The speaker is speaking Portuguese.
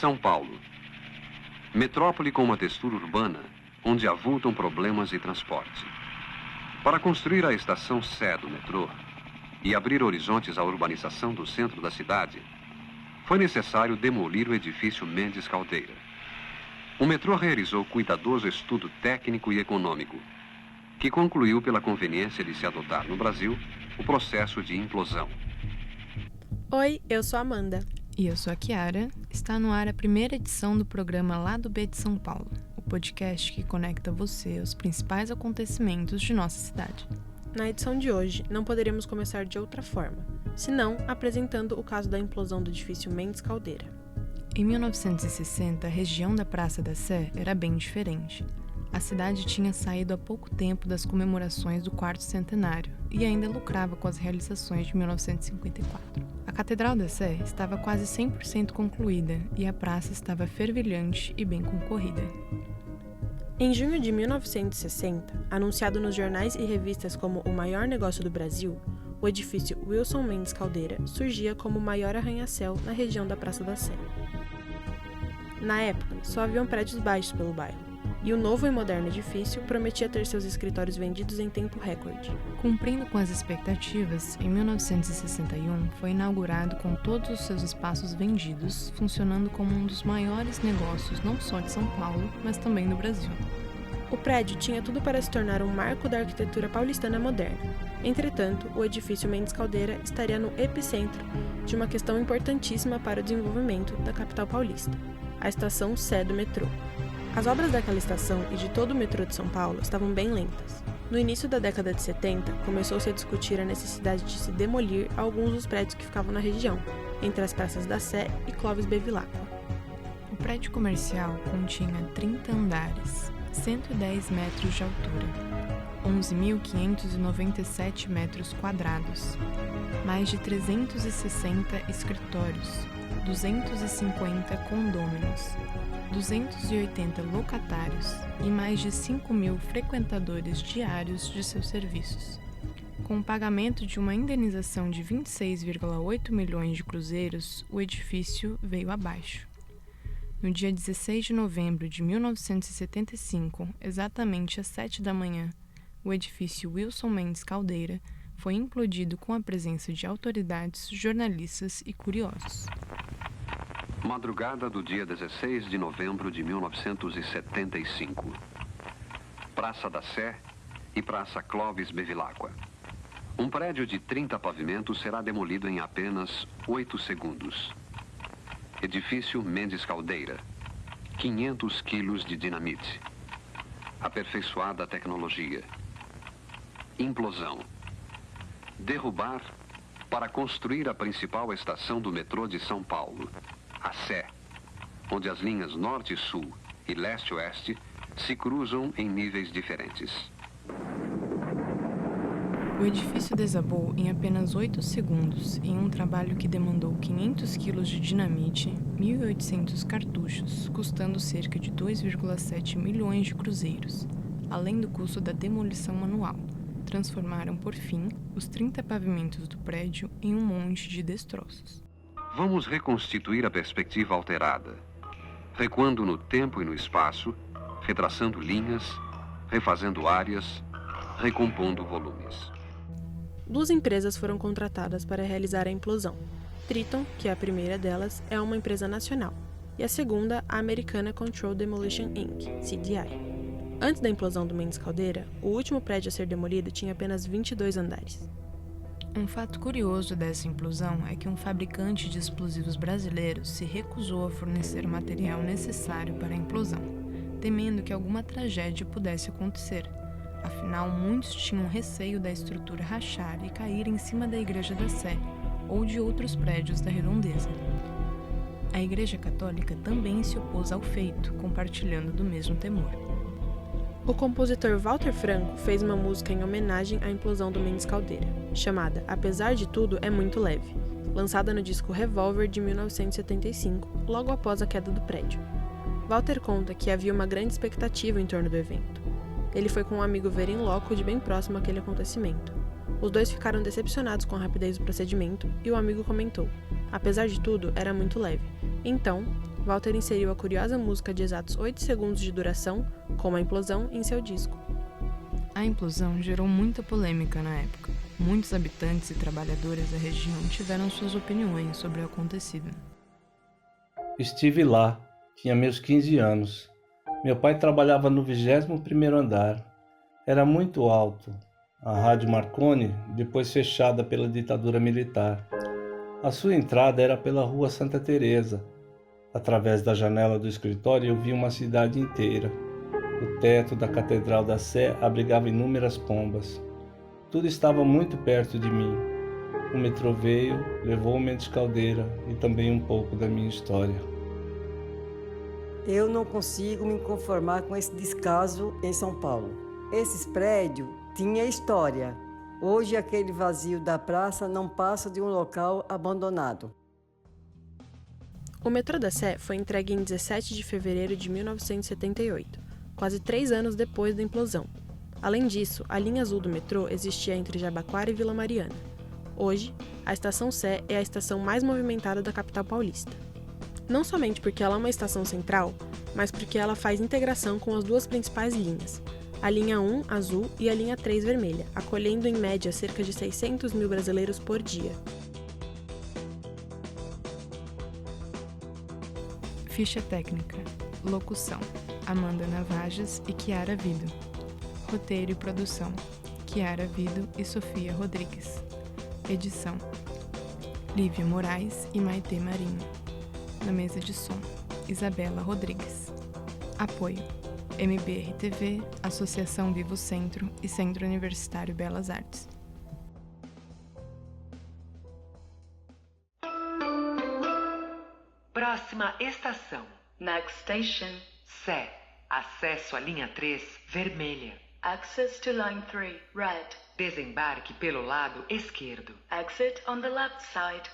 São Paulo. Metrópole com uma textura urbana, onde avultam problemas de transporte. Para construir a estação Sé do metrô e abrir horizontes à urbanização do centro da cidade, foi necessário demolir o edifício Mendes Caldeira. O metrô realizou cuidadoso estudo técnico e econômico, que concluiu pela conveniência de se adotar no Brasil o processo de implosão. Oi, eu sou a Amanda. E eu sou a Kiara. Está no ar a primeira edição do programa Lado B de São Paulo, o podcast que conecta você aos principais acontecimentos de nossa cidade. Na edição de hoje, não poderíamos começar de outra forma, senão apresentando o caso da implosão do edifício Mendes Caldeira. Em 1960, a região da Praça da Sé era bem diferente. A cidade tinha saído há pouco tempo das comemorações do quarto centenário e ainda lucrava com as realizações de 1954. A Catedral da Sé estava quase 100% concluída e a praça estava fervilhante e bem concorrida. Em junho de 1960, anunciado nos jornais e revistas como o maior negócio do Brasil, o edifício Wilson Mendes Caldeira surgia como o maior arranha-céu na região da Praça da Sé. Na época, só haviam prédios baixos pelo bairro, e o novo e moderno edifício prometia ter seus escritórios vendidos em tempo recorde. Cumprindo com as expectativas, em 1961 foi inaugurado com todos os seus espaços vendidos, funcionando como um dos maiores negócios não só de São Paulo, mas também do Brasil. O prédio tinha tudo para se tornar um marco da arquitetura paulistana moderna. Entretanto, o edifício Mendes Caldeira estaria no epicentro de uma questão importantíssima para o desenvolvimento da capital paulista, a estação Sé do metrô. As obras daquela estação e de todo o metrô de São Paulo estavam bem lentas. No início da década de 70, começou-se a discutir a necessidade de se demolir alguns dos prédios que ficavam na região, entre as praças da Sé e Clóvis Bevilacqua. O prédio comercial continha 30 andares, 110 metros de altura, 11.597 metros quadrados, mais de 360 escritórios, 250 condôminos, 280 locatários e mais de 5.000 frequentadores diários de seus serviços. Com o pagamento de uma indenização de 26,8 milhões de cruzeiros, o edifício veio abaixo. No dia 16 de novembro de 1975, exatamente às 7 da manhã, o edifício Wilson Mendes Caldeira foi implodido com a presença de autoridades, jornalistas e curiosos. Madrugada do dia 16 de novembro de 1975. Praça da Sé e Praça Clóvis Bevilacqua. Um prédio de 30 pavimentos será demolido em apenas 8 segundos. Edifício Mendes Caldeira. 500 quilos de dinamite. Aperfeiçoada tecnologia. Implosão. Derrubar para construir a principal estação do metrô de São Paulo, a Sé, onde as linhas norte e sul e leste e oeste se cruzam em níveis diferentes. O edifício desabou em apenas 8 segundos em um trabalho que demandou 500 quilos de dinamite, 1.800 cartuchos, custando cerca de 2,7 milhões de cruzeiros, além do custo da demolição manual. Transformaram, por fim, os 30 pavimentos do prédio em um monte de destroços. Vamos reconstituir a perspectiva alterada, recuando no tempo e no espaço, retraçando linhas, refazendo áreas, recompondo volumes. 2 empresas foram contratadas para realizar a implosão. Triton, que é a primeira delas, é uma empresa nacional, e a segunda, a americana Control Demolition Inc., CDI. Antes da implosão do Mendes Caldeira, o último prédio a ser demolido tinha apenas 22 andares. Um fato curioso dessa implosão é que um fabricante de explosivos brasileiro se recusou a fornecer o material necessário para a implosão, temendo que alguma tragédia pudesse acontecer. Afinal, muitos tinham receio da estrutura rachar e cair em cima da Igreja da Sé ou de outros prédios da redondeza. A Igreja Católica também se opôs ao feito, compartilhando do mesmo temor. O compositor Walter Franco fez uma música em homenagem à implosão do Mendes Caldeira, chamada Apesar de Tudo é Muito Leve, lançada no disco Revolver de 1975, logo após a queda do prédio. Walter conta que havia uma grande expectativa em torno do evento. Ele foi com um amigo ver em loco de bem próximo aquele acontecimento. Os dois ficaram decepcionados com a rapidez do procedimento e o amigo comentou: apesar de tudo, era muito leve. Então, Walter inseriu a curiosa música de exatos 8 segundos de duração, como a implosão, em seu disco. A implosão gerou muita polêmica na época. Muitos habitantes e trabalhadores da região tiveram suas opiniões sobre o acontecido. Estive lá, tinha meus 15 anos. Meu pai trabalhava no 21º andar. Era muito alto. A Rádio Marconi, depois fechada pela ditadura militar. A sua entrada era pela Rua Santa Teresa. Através da janela do escritório eu vi uma cidade inteira. O teto da Catedral da Sé abrigava inúmeras pombas. Tudo estava muito perto de mim. O metrô veio, levou o Mendes Caldeira e também um pouco da minha história. Eu não consigo me conformar com esse descaso em São Paulo. Esses prédios tinham história. Hoje aquele vazio da praça não passa de um local abandonado. O metrô da Sé foi entregue em 17 de fevereiro de 1978, quase 3 anos depois da implosão. Além disso, a linha azul do metrô existia entre Jabaquara e Vila Mariana. Hoje, a Estação Sé é a estação mais movimentada da capital paulista. Não somente porque ela é uma estação central, mas porque ela faz integração com as duas principais linhas, a linha 1, azul, e a linha 3, vermelha, acolhendo em média cerca de 600 mil brasileiros por dia. Ficha técnica. Locução: Amanda Navajas e Chiara Vido. Roteiro e produção: Chiara Vido e Sofia Rodrigues. Edição: Lívia Moraes e Maitê Marinho. Na mesa de som: Isabela Rodrigues. Apoio: MBR-TV, Associação Vivo Centro e Centro Universitário Belas Artes. Próxima estação. Next station. Sé. Acesso à linha 3, vermelha. Access to line 3, red. Desembarque pelo lado esquerdo. Exit on the left side.